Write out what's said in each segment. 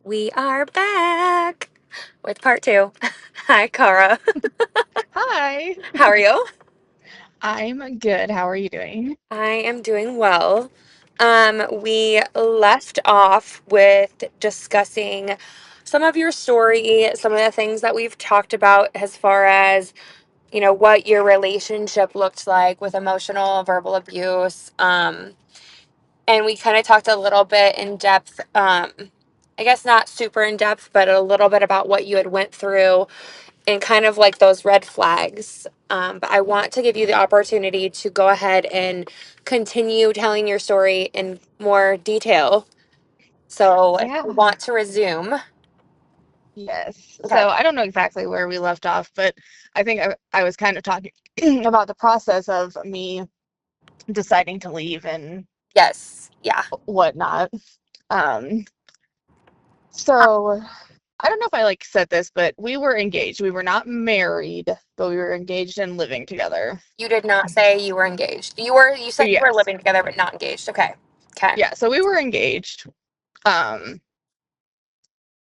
We are back with part two. Hi, Cara. Hi, How are you? I'm good. How are you doing? I am doing well. We left off with discussing some of your story, some of the things that we've talked about as far as, what your relationship looked like with emotional, verbal abuse. And we kind of talked a little bit in depth, I guess not super in depth, but a little bit about what you had went through and kind of like those red flags. But I want to give you the opportunity to go ahead and continue telling your story in more detail. So if you Yeah. want to resume. Yes. Okay. So I don't know exactly where we left off, but I think I was kind of talking about the process of me deciding to leave and Yes. Yeah. whatnot. Um, so I don't know if I said this, but we were engaged. We were not married, but we were engaged and living together. You did not say you were engaged. You said you were Yes. living together but not engaged. Okay. Okay. Yeah, so we were engaged. Um,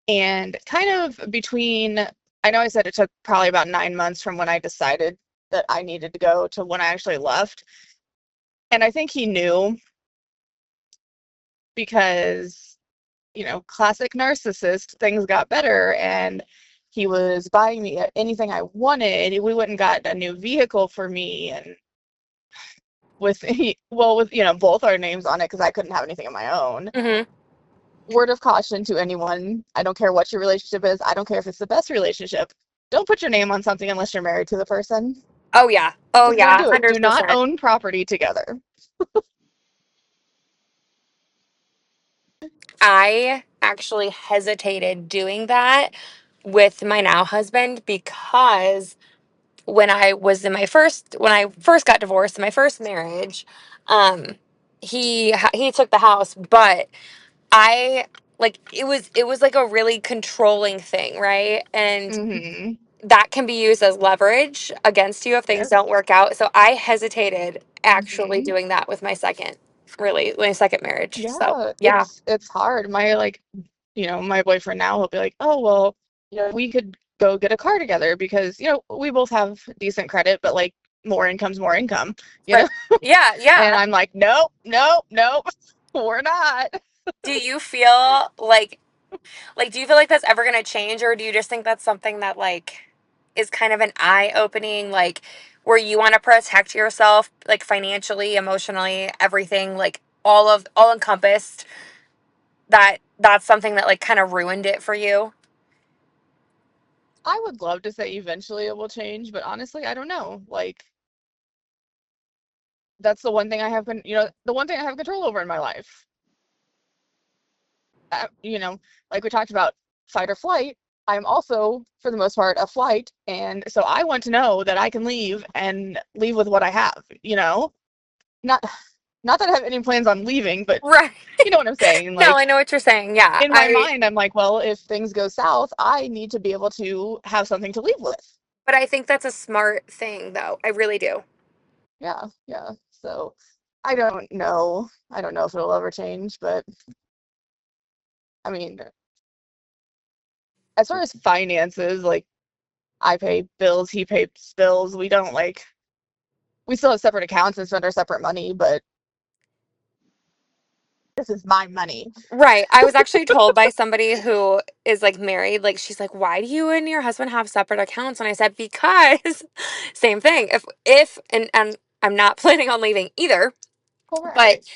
And kind of between, I know I said it took probably about 9 months from when I decided that I needed to go to when I actually left. And I think he knew because, classic narcissist, things got better and he was buying me anything I wanted. We went and got a new vehicle for me and with, well, with, both our names on it because I couldn't have anything of my own. Mm-hmm. Word of caution to anyone. I don't care what your relationship is. I don't care if it's the best relationship. Don't put your name on something unless you're married to the person. Oh yeah. Oh Just don't yeah. do it. Do not 100%. own property together. I actually hesitated doing that with my now husband because when I first got divorced in my first marriage, um, he took the house, but I it was like a really controlling thing, right? And Mm-hmm. that can be used as leverage against you if things don't Yes. work out. So I hesitated actually Mm-hmm. doing that with my second marriage. So Yeah, yeah. it's hard. My boyfriend now, he'll be like, "Oh, well, we could go get a car together because, we both have decent credit, but more income's more income, you Right. know?" Yeah, And yeah. I'm like, "Nope, nope, nope. We're not." Do you feel like do you feel like that's ever going to change, or do you just think that's something that is kind of an eye opening, like where you want to protect yourself, like financially, emotionally, everything, like all encompassed, that's something that like kind of ruined it for you? I would love to say eventually it will change, but honestly, I don't know. That's the one thing I have the one thing I have control over in my life. uh, you know, like we talked about fight or flight, I'm also, for the most part, a flight. And so I want to know that I can leave and leave with what I have, Not not that I have any plans on leaving, but Right. you know what I'm saying. No, I know what you're saying. Yeah. In my I mind, I'm like, well, if things go south, I need to be able to have something to leave with. But I think that's a smart thing though. I really do. Yeah, yeah. So I don't know. I don't know if it'll ever change, but I mean, as far as finances, I pay bills, he pays bills. We still have separate accounts and spend our separate money, but this is my money. Right. I was actually told by somebody who is like married, like she's like, "Why do you and your husband have separate accounts?" And I said, "Because same thing. If and I'm not planning on leaving either, but Correct.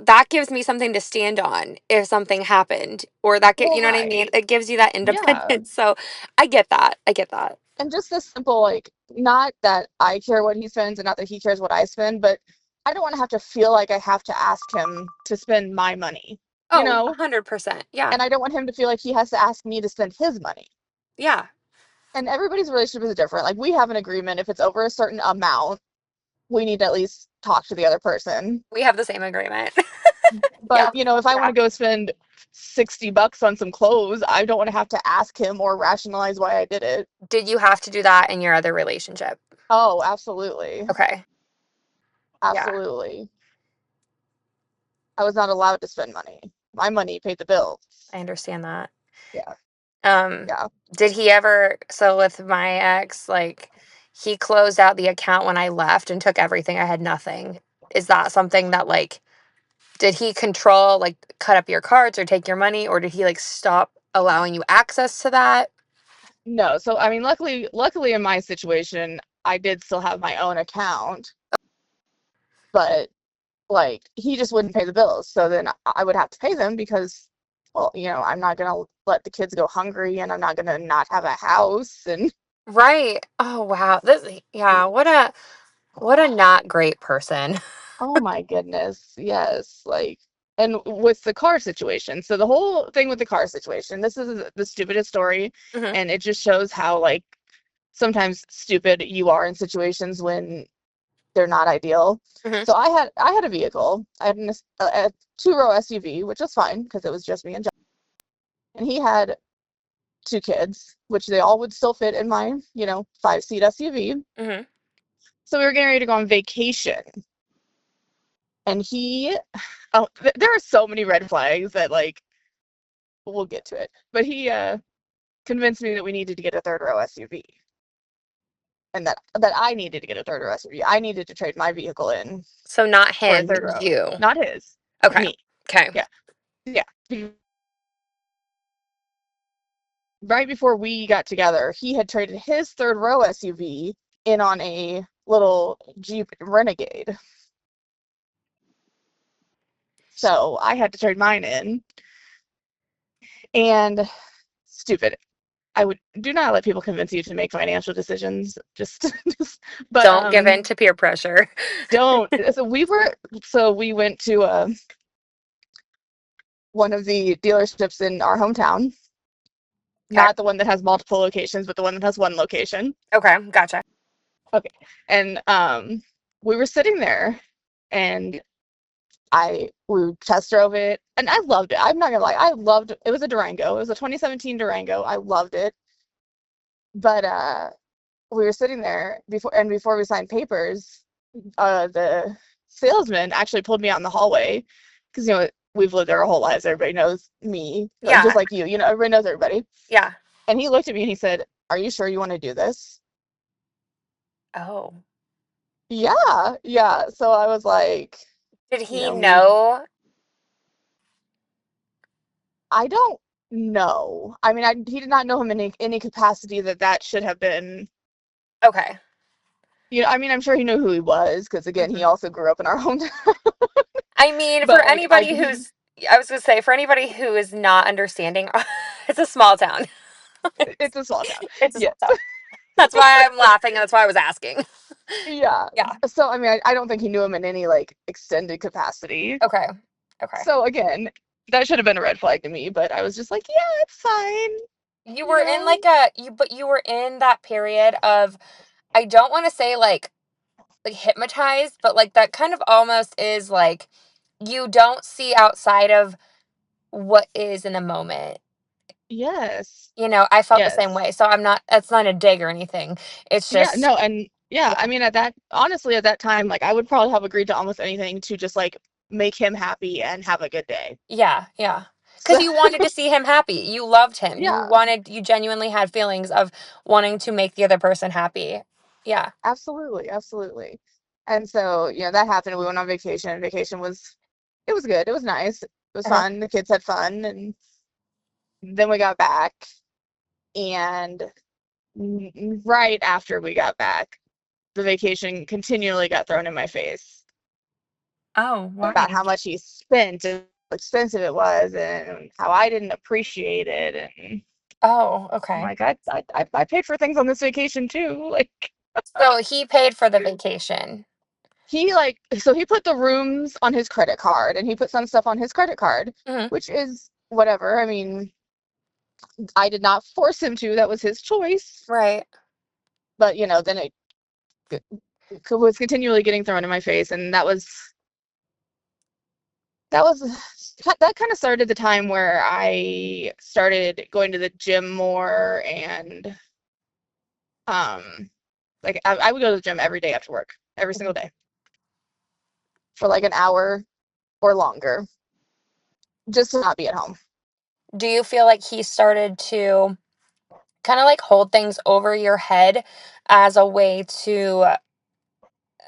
that gives me something to stand on if something happened, or that get, Well, you know what I mean? right. It gives you that Yeah. independence." So I get that. I get that. And just this simple, not that I care what he spends and not that he cares what I spend, but I don't want to have to feel like I have to ask him to spend my money, you Oh, know? 100%. Yeah. And I don't want him to feel like he has to ask me to spend his money. Yeah. And everybody's relationship is different. Like, we have an agreement. If it's over a certain amount, we need to at least talk to the other person. We have the same agreement. But, Yeah. if I want Yeah. to go spend $60 on some clothes, I don't want to have to ask him or rationalize why I did it. Did you have to do that in your other relationship? Oh, absolutely. Okay. Yeah. Absolutely. I was not allowed to spend money. my money paid the bills. I understand that. Yeah, Um, yeah. did he ever, so with my ex, like, he closed out the account when I left and took everything. I had nothing. Is that something that, like, did he control, like, cut up your cards or take your money, or did he, like, stop allowing you access to that? No, so I mean, luckily in my situation, I did still have my own account, but like he just wouldn't pay the bills. So then I would have to pay them because, well, I'm not gonna let the kids go hungry, and I'm not gonna not have a house. And Right. Oh, wow. Yeah, what a not great person. oh my goodness, yes, like, and with the car situation. So the whole thing with the car situation, this is the stupidest story, Hmm. and it just shows how like sometimes stupid you are in situations when they're not ideal. Hmm. So I had a vehicle. I had a two-row SUV, which was fine because it was just me and John. And he had two kids, which they all would still fit in my, five-seat SUV. Hmm. So we were getting ready to go on vacation. And oh, there are so many red flags that like we'll get to it. But he convinced me that we needed to get a third row SUV, and that I needed to get a third row SUV. I needed to trade my vehicle in So not for a him, third row, you. not his, Okay. me. Okay. Yeah, yeah. Right before we got together, he had traded his third row SUV in on a little Jeep Renegade. So I had to trade mine in. And stupid. I would do not let people convince you to make financial decisions. Just but Don't give in to peer pressure. don't. So we went to one of the dealerships in our hometown, Okay. not the one that has multiple locations, but the one that has one location. Okay. Gotcha. Okay. And we were sitting there, and we test drove it, and I loved it. I'm not gonna lie, I loved it. It was a Durango. It was a 2017 Durango. I loved it. But we were sitting there before we signed papers, the salesman actually pulled me out in the hallway because we've lived there our whole lives. Everybody knows me, just Yeah. like you. Everybody knows everybody. Yeah. And he looked at me and he said, "Are you sure you want to do this?" Oh. Yeah, yeah. So I was like, Did he we know? I don't know. I mean, he did not know him in any capacity that should have been. Okay. I mean, I'm sure he knew who he was because again, he Hmm. also grew up in our hometown. I mean, for But like, anybody who's, I was gonna say, for anybody who is not understanding, it's a small town. it's a small town. It's a small Yes. town. That's why I'm laughing, and that's why I was asking. Yeah. Yeah. So I mean, I don't think he knew him in any like extended capacity. Okay. Okay. So again, that should have been a red flag to me, but I was just like, yeah, it's fine, You you were in know? like but you were in that period of, I don't want to say like hypnotized, but like that kind of almost is like you don't see outside of what is in the moment. Yes. I felt the same Yes. way. So I'm not, that's not a dig or anything. It's Yeah, just, no, and yeah, I yeah. mean honestly at that time, like I would probably have agreed to almost anything to just like make him happy and have a good day. Yeah. Yeah. Because So you wanted to see him happy. You loved him. yeah, You genuinely had feelings of wanting to make the other person happy. Yeah. absolutely, absolutely. And so, that happened. We went on vacation. Vacation was it was good. It was nice. It was Uh-huh. fun. The kids had fun, and then we got back, and right after we got back, the vacation continually got thrown in my face Oh, about why? how much he spent and how expensive it was and how I didn't appreciate it. And Oh, I'm okay. like, I paid for things on this vacation too. Like So he paid for the vacation. so he put the rooms on his credit card and he put some stuff on his credit card, Hmm. which is whatever. I mean, I did not force him to. That was his choice. Right. But then it was continually getting thrown in my face, and that was that kind of started the time where I started going to the gym more, and like I would go to the gym every day after work, every single Mhm. day for like an hour or longer. just to not be at home. Do you feel like he started to kind of like hold things over your head as a way to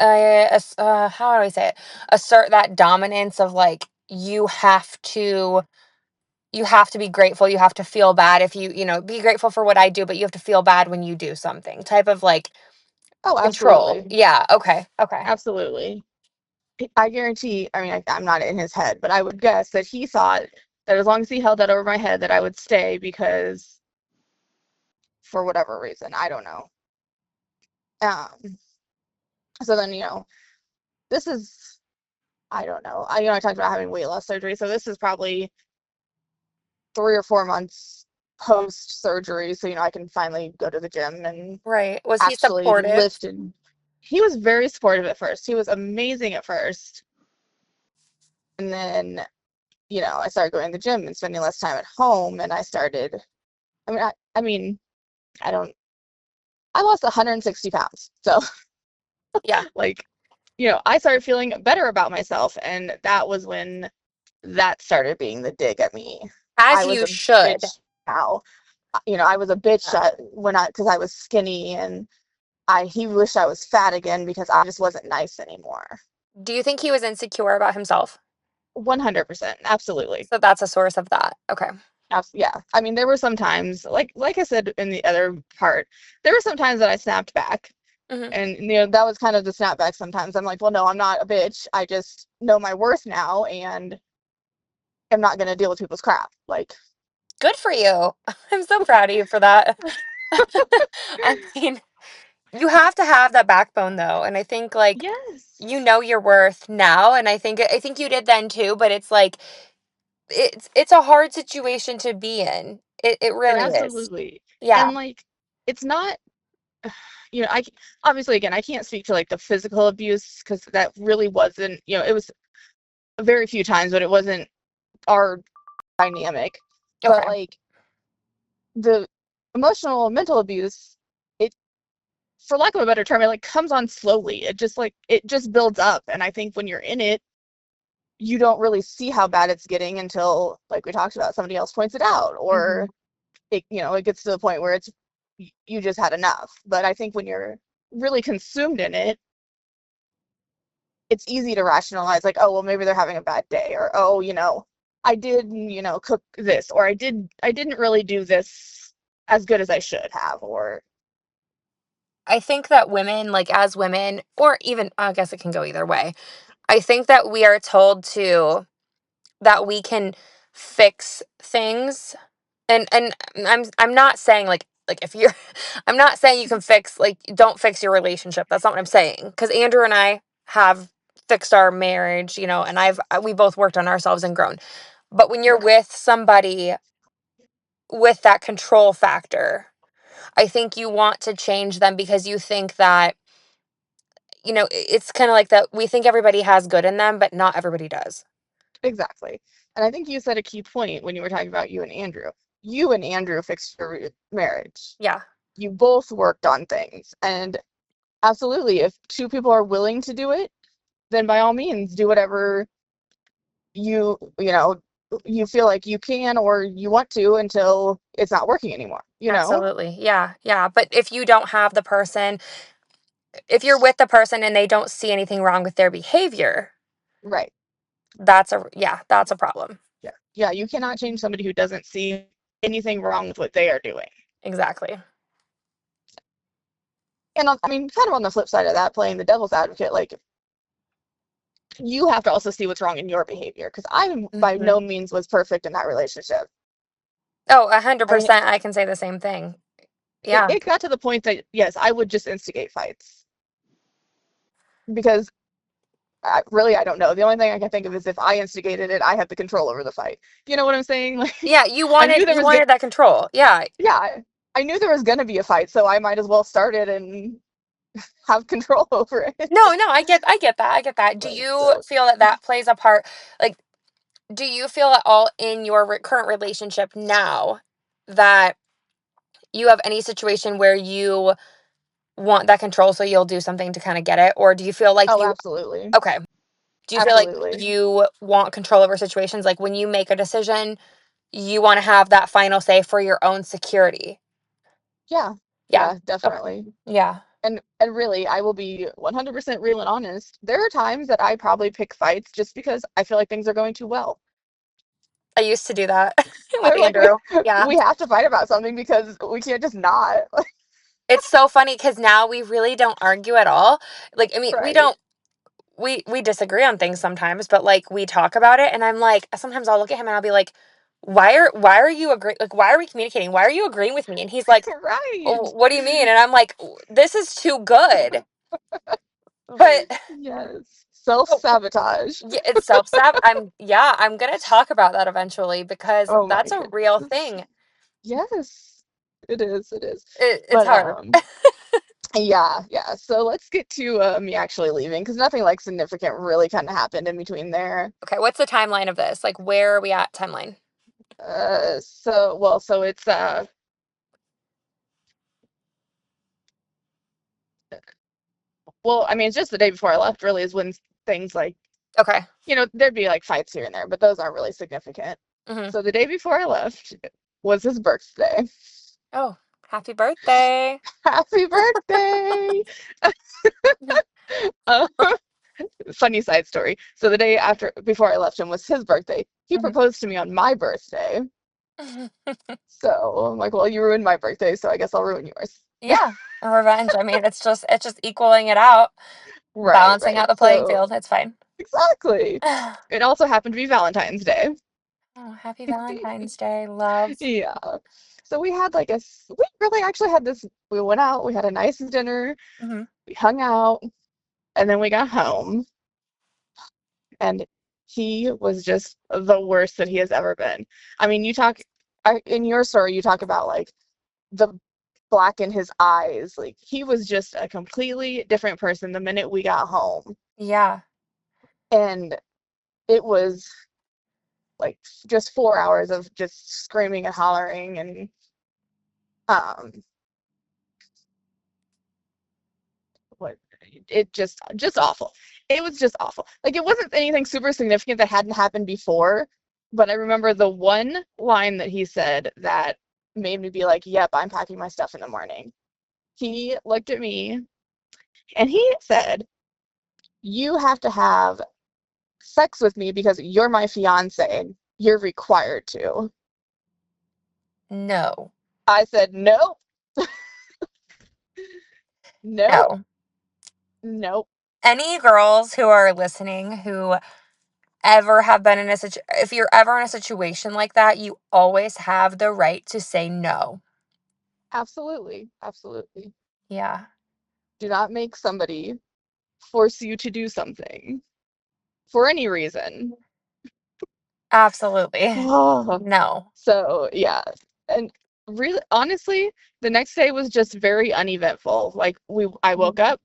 how do I say it? Assert that dominance of like you have to be grateful, you have to feel bad if you know, be grateful for what I do, but you have to feel bad when you do something. Type of like Oh, control. absolutely. Yeah, okay. Okay. Absolutely. I guarantee, I mean, I'm not in his head, but I would guess that he thought that as long as he held that over my head, that I would stay because for whatever reason, I don't know. So then, this is, I don't know. I talked about having weight loss surgery, so this is probably 3 or 4 months post surgery. So, I can finally go to the gym and Right. Was he actually supportive? lift. And he was very supportive at first. He was amazing at first. And then, I started going to the gym and spending less time at home. And I mean, I don't, I lost 160 pounds. So, Yeah. like, I started feeling better about myself. And that was when that started being the dig at me. As I was you a should. bitch now. I was a bitch Yeah. because I was skinny, and he wished I was fat again because I just wasn't nice anymore. Do you think he was insecure about himself? 100%. Absolutely. So that's a source of that. Okay. Yeah. I mean, there were some times, like I said in the other part, there were some times that I snapped back. Hmm. And, that was kind of the snapback sometimes. I'm like, well, no, I'm not a bitch. I just know my worth now and I'm not going to deal with people's crap. Like, Good for you. I'm so proud of you for that. I mean, you have to have that backbone though, and I think like you yes. know your worth now, and I think you did then too, but it's like it's a hard situation to be in. It It really is. absolutely. Yeah. And like, it's not, I obviously, again, I can't speak to like the physical abuse because that really wasn't, it was very few times, but it wasn't our dynamic. But Okay. like the emotional and mental abuse, it, for lack of a better term, it like comes on slowly. It just builds up. And I think when you're in it, you don't really see how bad it's getting until, like we talked about, somebody else points it out, Hmm. or it gets to the point where you just had enough. But I think when you're really consumed in it, it's easy to rationalize, like, oh, well, maybe they're having a bad day, or, oh, I did, cook this, or I didn't really do this as good as I should have, or I think that women, like as women, or even I guess it can go either way. I think that we are told to that we can fix things, and I'm not saying like if you're I'm not saying you can fix like don't fix your relationship. That's not what I'm saying, because Andrew and I have fixed our marriage, and we both worked on ourselves and grown. But when you're right, with somebody with that control factor, I think you want to change them because you think that, it's kind of like that we think everybody has good in them, but not everybody does. exactly. And I think you said a key point when you were talking about you and Andrew. You and Andrew fixed your marriage. Yeah, You both worked on things, and absolutely, if two people are willing to do it, then by all means do whatever you you feel like you can or you want to until it's not working anymore. absolutely. Yeah, yeah. But if you're with the person and they don't see anything wrong with their behavior, Right. that's a problem. Yeah. Yeah, you cannot change somebody who doesn't see anything wrong with what they are doing. Exactly. And I mean, kind of on the flip side of that, playing the devil's advocate, like, you have to also see what's wrong in your behavior, because I by Hmm. no means was perfect in that relationship. Oh, I mean, 100%. I can say the same thing. it, Yeah. it got to the point that, yes, I would just instigate fights because I don't know. The only thing I can think of is if I instigated it, I had the control over the fight. You know what I'm saying? Like, Yeah, you I wanted knew there you was gonna, wanted that control. Yeah. yeah, I knew there was gonna be a fight, so I might as well start it and have control over it. No, no, I get that. I get that. Do Like, you so, feel that that plays a part? Like, do you feel at all in your current relationship now that you have any situation where you want that control so you'll do something to kind of get it? Or do you feel like oh, you, absolutely. okay, Do you feel like Absolutely. you want control over situations? Like when you make a decision, you want to have that final say for your own security? Yeah. Yeah. Yeah, Okay. definitely. Yeah. And really, I will be 100% real and honest. There are times that I probably pick fights just because I feel like things are going too well. I used to do that with Like Andrew. Yeah. we have to fight about something because we can't just not. It's so funny because now we really don't argue at all. Like, I mean, we Right. don't, we disagree on things sometimes, but like we talk about it and I'm like, sometimes I'll look at him and I'll be like, why are you agreeing? Like, why are we communicating? Why are you agreeing with me? And he's like, Right. oh, what do you mean? And I'm like, this is too good. But Yes. oh, Self-sabotage. yeah, it's self-sab. I'm gonna talk about that eventually because Oh my that's a real goodness. thing. Yes. It is. It is. It's But hard. yeah, yeah. So let's get to me actually leaving because nothing like significant really kind of happened in between there. Okay, what's the timeline of this? Like, where are we at timeline? So it's well, I mean, it's just the day before I left really is when things like, Okay. there'd be like fights here and there, but those aren't really significant. Hmm. So the day before I left was his birthday. Oh, happy birthday. Happy birthday! Uh, funny side story. So the day after, before I left him was his birthday. He Hmm. proposed to me on my birthday. So I'm like, well, you ruined my birthday, so I guess I'll ruin yours. Yeah, revenge. I mean, it's just equaling it out, Right, balancing right. out the playing So field. It's fine. exactly. Oh, It also happened to be Valentine's Day. happy Valentine's Day, love. Yeah. So we had like we really actually had this, we went out, we had a nice dinner, Hmm. we hung out, and then we got home, and he was just the worst that he has ever been. I mean, in your story, you talk about like the black in his eyes. Like he was just a completely different person the minute we got home. Yeah. And it was like just 4 hours of just screaming and hollering and um what it just awful. It was just awful. Like it wasn't anything super significant that hadn't happened before, but I remember the one line that he said that made me be like, "Yep, I'm packing my stuff in the morning." He looked at me and he said, "You have to have sex with me because you're my fiance. You're required to." No. I said, "Nope, nope, No. nope." Any girls who are listening who ever have been in if you're ever in a situation like that, you always have the right to say no. Absolutely, absolutely. Yeah. Do not make somebody force you to do something for any reason. Absolutely. Oh, No. so yeah, and really, honestly, the next day was just very uneventful. Like I woke Mhm. up,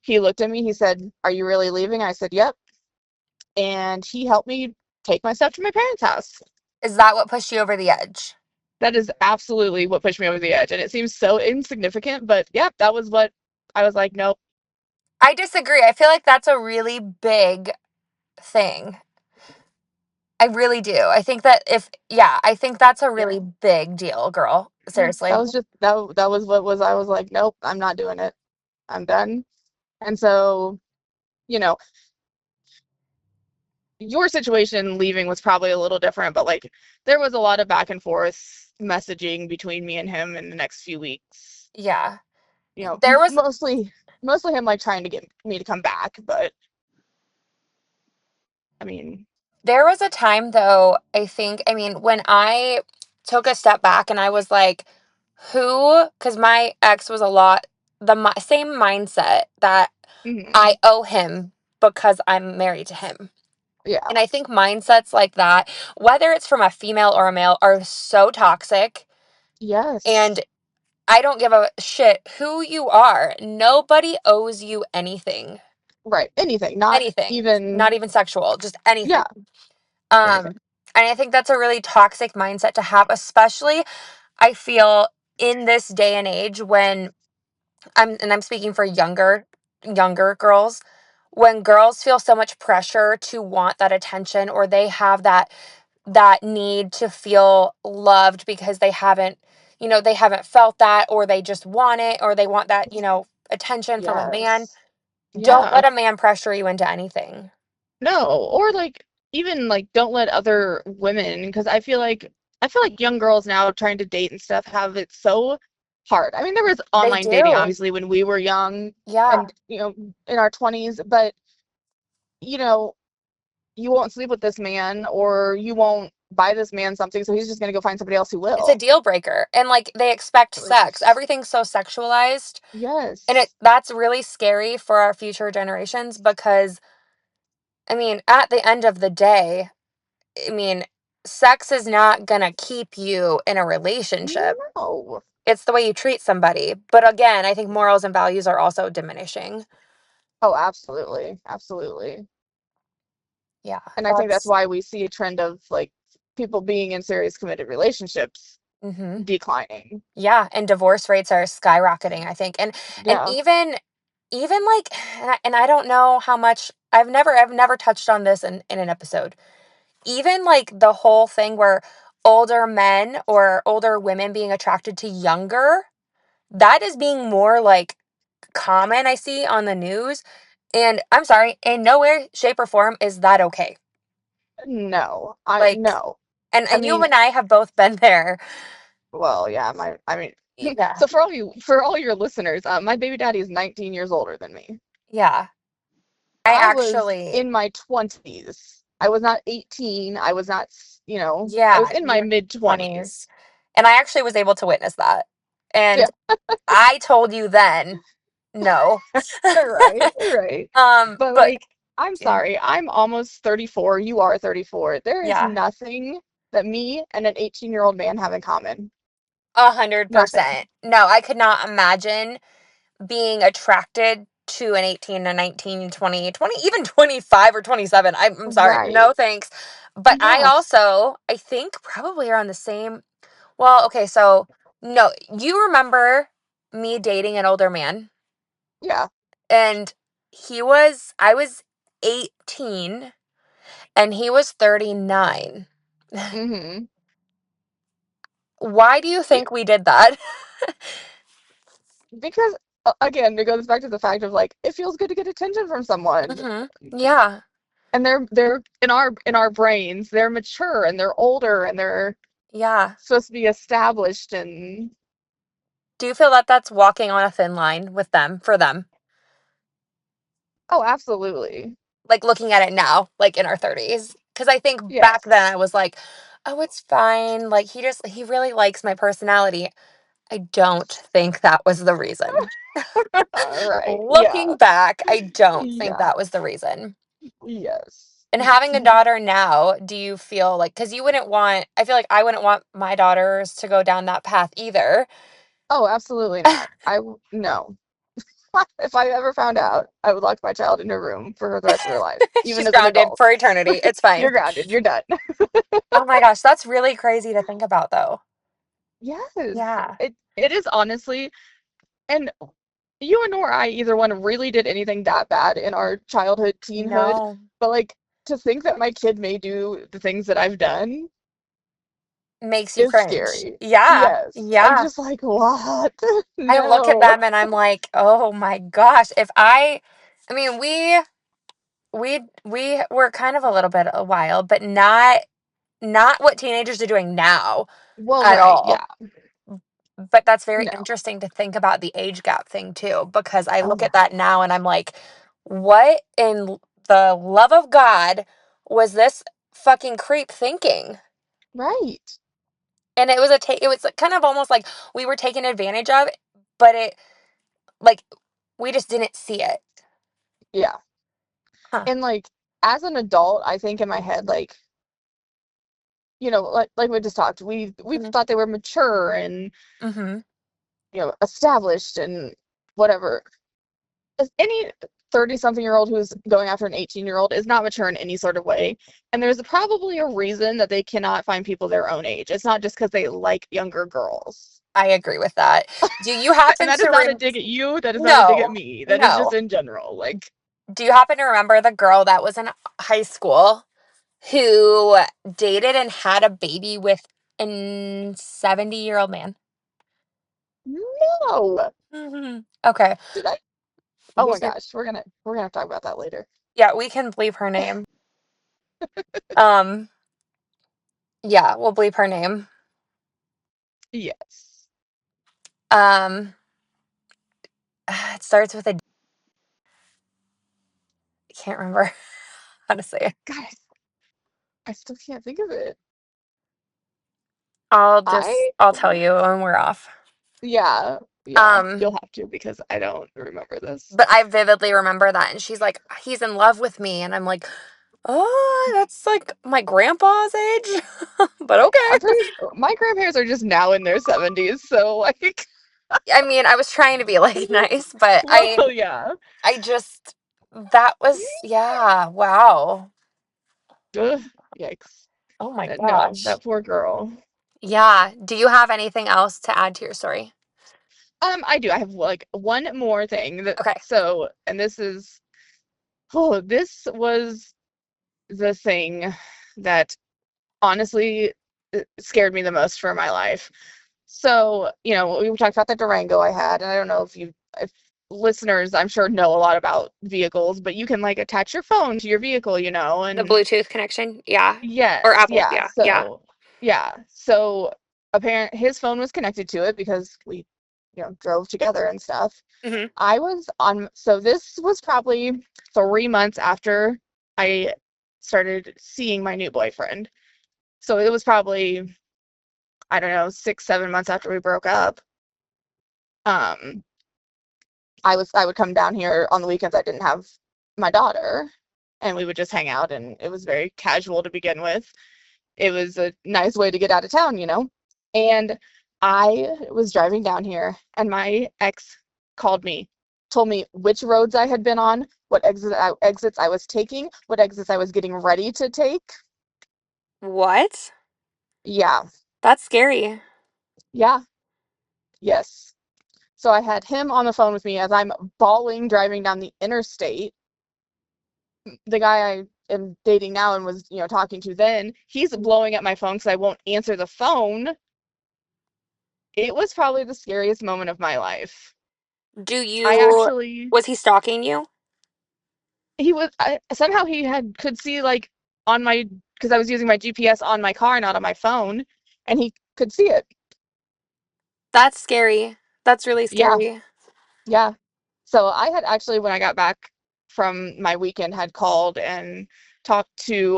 he looked at me, he said, "Are you really leaving?" I said, "Yep," and he helped me take my stuff to my parents' house. Is that what pushed you over the edge? That is absolutely what pushed me over the edge, and it seems so insignificant, but yep, that was what I was like, nope. I disagree. I feel like that's a really big thing. I really do. I think that's a Yeah, really big deal, girl. yeah, that Seriously. was just that was what was I was like, nope, I'm not doing it. I'm done. And so, you know, your situation leaving was probably a little different, but like there was a lot of back and forth messaging between me and him in the next few weeks. Yeah. You know, There was mostly him like trying to get me to come back, but I mean, there was a time though, I mean, when I took a step back and I was like, cuz my ex was a lot same mindset that mhm, I owe him because I'm married to him. yeah, And I think mindsets like that, whether it's from a female or a male, are so toxic. And yes, I don't give a shit who you are. Nobody owes you anything. right, anything, not Anything. even, Not even sexual, just anything. yeah, Um, anything. and I think that's a really toxic mindset to have, especially I feel in this day and age when I'm speaking for younger girls, when girls feel so much pressure to want that attention, or they have that need to feel loved because they haven't felt that, or they just want it, or they want that, attention from a man. Yes. Don't Yeah. let a man pressure you into anything. No, or like even like don't let other women, because I feel like young girls now trying to date and stuff have it so hard. I mean, there was They online dating do. obviously when we were young Yeah. and in our 20s, but you know, you won't sleep with this man or you won't buy this man something, so he's just gonna go find somebody else who It's a will. deal breaker. And like they expect sex. Right. Everything's so sexualized. And Yes. that's really scary for our future generations because I mean, at the end of the day, I mean, sex is not going to keep you in a relationship. No. It's the way you treat somebody. But again, I think morals and values are also diminishing. Oh, absolutely. Absolutely. Yeah, And I think that's that's why we see a trend of like people being in serious committed relationships mhm. declining. Yeah, and divorce rates are skyrocketing, I think. And Yeah. even like and I don't know how much I've never touched on this in an episode. Even like the whole thing where older men or older women being attracted to younger, that is being more like common, I see on the news. And I'm sorry, in no way, shape, or form is that okay. No. I Like, no. I and you mean, and I have both been there. well, yeah, I mean Yeah. so for all your listeners, my baby daddy is 19 years older than me. Yeah. I I was actually, in my 20s. I was not 18. I was not, I was yeah, in you my were mid 20s. 20s. And I actually was able to witness that. Yeah, And I told you then, no. right, right. But But like, I'm yeah, sorry, I'm almost 34. You are 34. There is yeah, nothing that me and an 18-year-old man have in common. Nothing. 100%. No, I could not imagine being attracted to an 18, a 19, 20, 20, even 25 or 27. I'm sorry. No Right. thanks. But Yeah. I think probably around the same. Well, okay, so no, you remember me dating an older man, Yeah. and I was 18 and he was 39. Mm-hmm. Why do you Be think we did that? because again, it goes back to the fact of like it feels good to get attention from someone. Yeah. And they're in our brains, they're mature and they're older and they're Yeah. supposed to be established and Do you feel that that's walking on a thin line with them, for them? oh, absolutely. Like looking at it now, like in our 30s. Because I think back then Yes. I was like, oh, it's fine. Like he really likes my personality. I don't think that was the reason. All right. Looking Yeah. back, I don't think Yeah. that was the reason. Yes. And having a daughter now, do you feel like, because I feel like I wouldn't want my daughters to go down that path either. Oh, absolutely not. No. If I ever found out, I would lock my child in a room for the rest of their life, even She's as an grounded adult. for eternity. It's fine. You're grounded. You're done. Oh my gosh, that's really crazy to think about though. Yes. Yeah. It is honestly, and you and nor I either one really did anything that bad in our childhood, teenhood, No. but like to think that my kid may do the things that I've done Makes you is cringe. scary. Yeah. Yes. I'm Yeah. just like, what? I look at No. them and I'm like, "Oh my gosh, I mean, we were kind of a little bit wild, but not what teenagers are doing now Well, at right. all." Yeah. But that's very No. interesting to think about the age gap thing too, because I look Oh, at that now and I'm like, "What in the love of God was this fucking creep thinking?" right. And it was kind of almost like we were taken advantage of, but like we just didn't see it. Yeah. Huh. And like as an adult, I think in my head, like, like we just talked, we've thought they were mature and, Mm-hmm. established and whatever. Any 30-something-year-old who's going after an 18-year-old is not mature in any sort of way. And there's probably a reason that they cannot find people their own age. It's not just because they like younger girls. I agree with that. Do you And happen that is to not a dig at you. That is not a dig at No, me. That is just no. in general. Like, Do you happen to remember the girl that was in high school who dated and had a baby with a 70-year-old man? No. Okay. Did I? Oh We my should, gosh, we're gonna talk about that later. yeah, we can bleep her name. Um, yeah, we'll bleep her name. Yes. Um, it starts with a D. I can't remember how to say it. Guys, I still can't think of it. I I'll tell you when we're off. Yeah, yeah, Um, you'll have to because I don't remember this. but I vividly remember that. And she's like, he's in love with me. And I'm like, oh, that's like my grandpa's age. But I'm okay. pretty sure my grandparents are just now in their 70s, so like, I mean, I was trying to be like nice, but well, yeah. I just, that was, yeah, wow. Ugh, yikes. Oh my No, gosh. that poor girl. Yeah. Do you have anything else to add to your story? I do. I have like one more thing that Okay. so, and this is, oh, this was the thing that honestly scared me the most for my life. So, we talked about the Durango I had, and I don't know if listeners, I'm sure, know a lot about vehicles, but you can like attach your phone to your vehicle, The and Bluetooth connection. Yeah. Or yes, Apple. yeah. Yeah. Yeah. So apparent his phone was connected to it because we, drove together and stuff. Hmm. So this was probably 3 months after I started seeing my new boyfriend. So it was probably, I don't know, 6, 7 months after we broke up. Um, I would come down here on the weekends. I didn't have my daughter, and we would just hang out, and it was very casual to begin with. It was a nice way to get out of town. And I was driving down here, and my ex called me, told me which roads I had been on, what exits I was taking, what exits I was getting ready to take. What? Yeah, That's scary. yeah, yes. So I had him on the phone with me as I'm bawling driving down the interstate. The guy I am dating now and was, talking to then, he's blowing up my phone because I won't answer the phone. It was probably the scariest moment of my life. Do I you, actually, was he stalking you? somehow he could see like on my, because I was using my GPS on my car, not on my phone, and he could see it. That's scary. That's really Yeah, scary. yeah. So I had actually, when I got back from my weekend, had called and talked to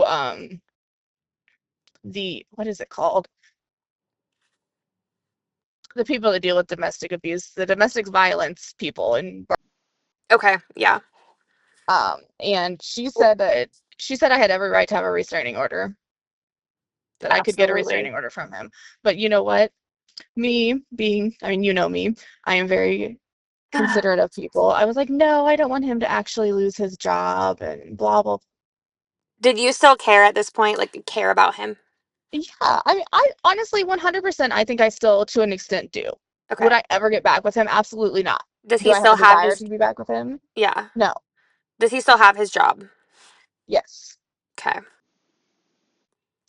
what is it called? The people that deal with domestic abuse, the domestic violence people, Okay. Yeah. and she said I had every right to have a restraining order, that I could get a Absolutely. restraining order from him. But you know what? Me being, I mean, you know me, I am very considerate of people. I was like, no, I don't want him to actually lose his job and blah blah. Did you still care at this point? Like, care about him? Yeah, I mean, I honestly 100%, I think I still to an extent do. Would Okay. I ever get back with him? Absolutely not. Does Do he I have still a have desire his, to be back with him? yeah. No. Does he still have his job? Yes. Okay.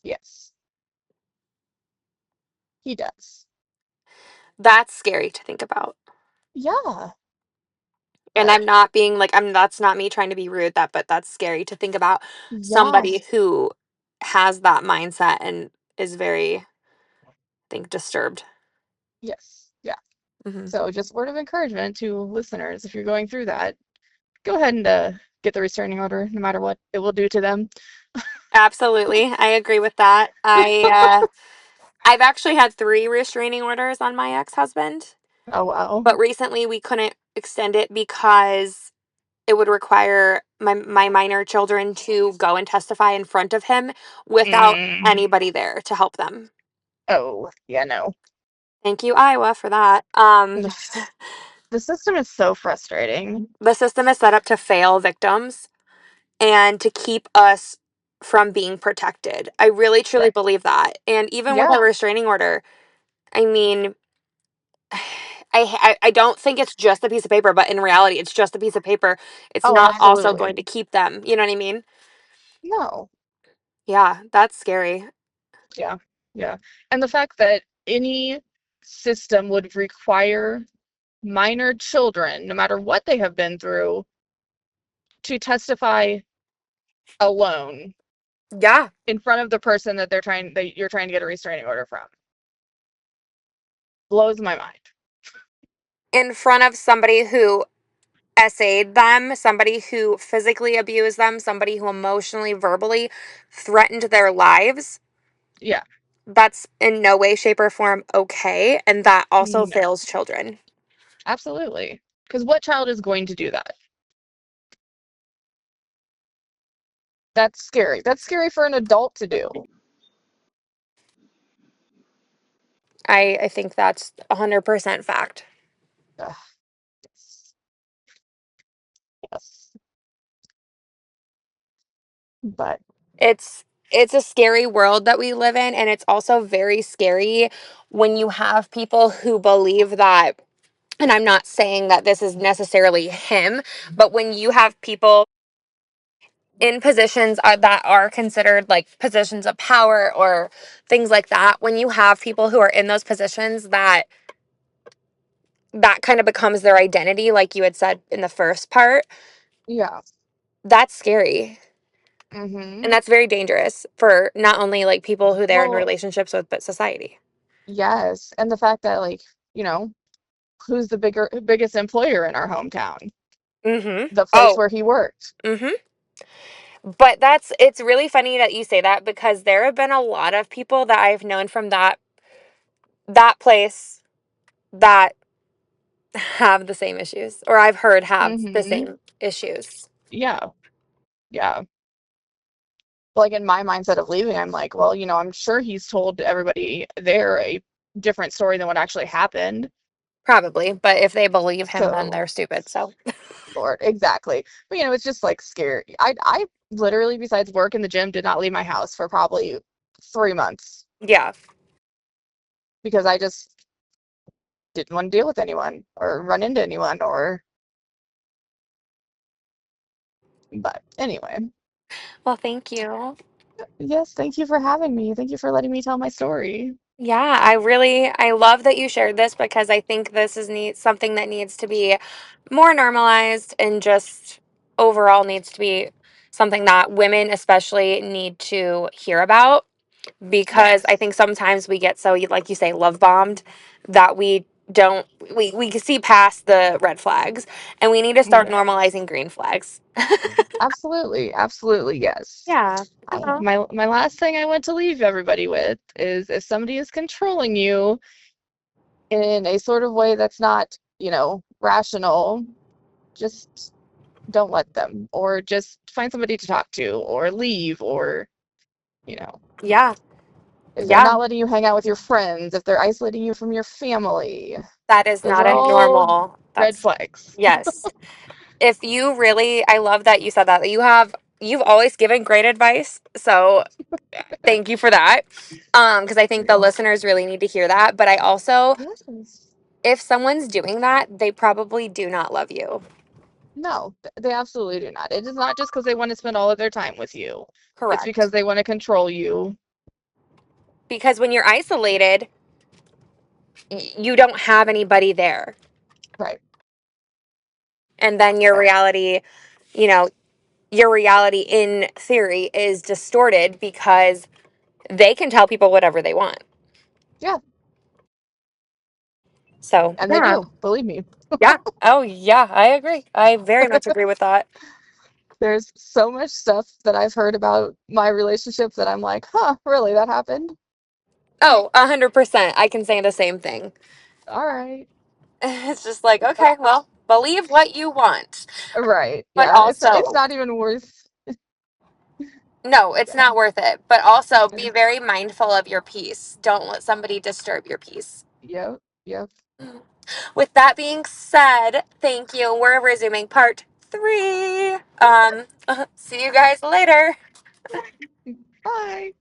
Yes. He does. That's scary to think about. Yeah. And But I'm not being like, that's not me trying to be rude, but that's scary to think about yeah. somebody who has that mindset and is very, I think, disturbed. Yes. Yeah. Hmm. So just word of encouragement to listeners, if you're going through that, go ahead and get the restraining order, no matter what it will do to them. Absolutely. I agree with that. I've actually had 3 restraining orders on my ex-husband, Oh wow. but recently we couldn't extend it because it would require my minor children to go and testify in front of him without Mm. anybody there to help them. Oh, yeah, no. Thank you, Iowa, for that. The system is so frustrating. The system is set up to fail victims and to keep us from being protected. I really truly Right. believe that. And even with Yeah. a restraining order, I mean, I don't think it's just a piece of paper, but in reality, it's just a piece of paper. It's Oh, not also going absolutely. to keep them. You know what I mean? No. Yeah, that's scary. Yeah. Yeah. And the fact that any system would require minor children, no matter what they have been through, to testify alone Yeah, in front of the person that you're trying to get a restraining order from blows my mind. in front of somebody who essayed them, somebody who physically abused them, somebody who emotionally, verbally threatened their lives. Yeah. That's in no way, shape, or form okay. And that also No. fails children. Absolutely. Because what child is going to do that? That's scary. That's scary for an adult to do. I think that's 100% fact. Ugh, yes. Yes. But It's a scary world that we live in, and it's also very scary when you have people who believe that, and I'm not saying that this is necessarily him, but when you have people in positions that are considered like positions of power or things like that, when you have people who are in those positions that kind of becomes their identity, like you had said in the first part, yeah. that's scary. And Mm-hmm. that's very dangerous for not only like people who they're in Well, relationships with, but society. yes. And the fact that, like, you know, who's the biggest employer in our hometown? Mm-hmm. The place Oh, where he worked. mm-hmm. But it's really funny that you say that because there have been a lot of people that I've known from that place that have the same issues, or I've heard have the Mm-hmm. same issues. Yeah. Yeah. Like in my mindset of leaving, I'm like, well, I'm sure he's told everybody there a different story than what actually happened. Probably, but if they believe him, then So, they're stupid. So, Lord, exactly. But it's just like scary. I literally, besides work in the gym, did not leave my house for probably 3 months yeah. because I just didn't want to deal with anyone or run into anyone but anyway. Well, thank you. Yes, thank you for having me. Thank you for letting me tell my story. Yeah, I love that you shared this because I think this is something that needs to be more normalized and just overall needs to be something that women especially need to hear about because I Yes. think sometimes we get so like you say love bombed that we don't we can see past the red flags and we need to start Yes. normalizing green flags. Absolutely. Absolutely, yes. Yeah. Oh. My last thing I want to leave everybody with is if somebody is controlling you in a sort of way that's not, rational, just don't let them, or just find somebody to talk to, or leave, or, you know, Yeah. if they're Yeah. not letting you hang out with your friends, if they're isolating you from your family, That is those not are a all normal. red That's flags. yes. If you really, I love that you said that. You've always given great advice. So thank you for that. Because I think the listeners really need to hear that. But I also, Yes. if someone's doing that, they probably do not love you. No, they absolutely do not. It is not just because they want to spend all of their time with you. It's Correct. because they want to control you. Because when you're isolated, you don't have anybody there. Right. And then Right. you know, your reality in theory is distorted because they can tell people whatever they want. Yeah. So, And they yeah. do, believe me. Yeah. Oh, yeah. I agree. I very much agree with that. There's so much stuff that I've heard about my relationship that I'm like, huh, really, that happened? Oh, 100%. I can say the same thing. All right. It's just like, okay, well, believe what you want. Right. But Yeah. It's also, not even worth. no, it's Yeah. not worth it. But also be It's, very mindful of your peace. Don't let somebody disturb your peace. yep. Yep. With that being said, thank you. We're resuming part 3. See you guys later. Bye.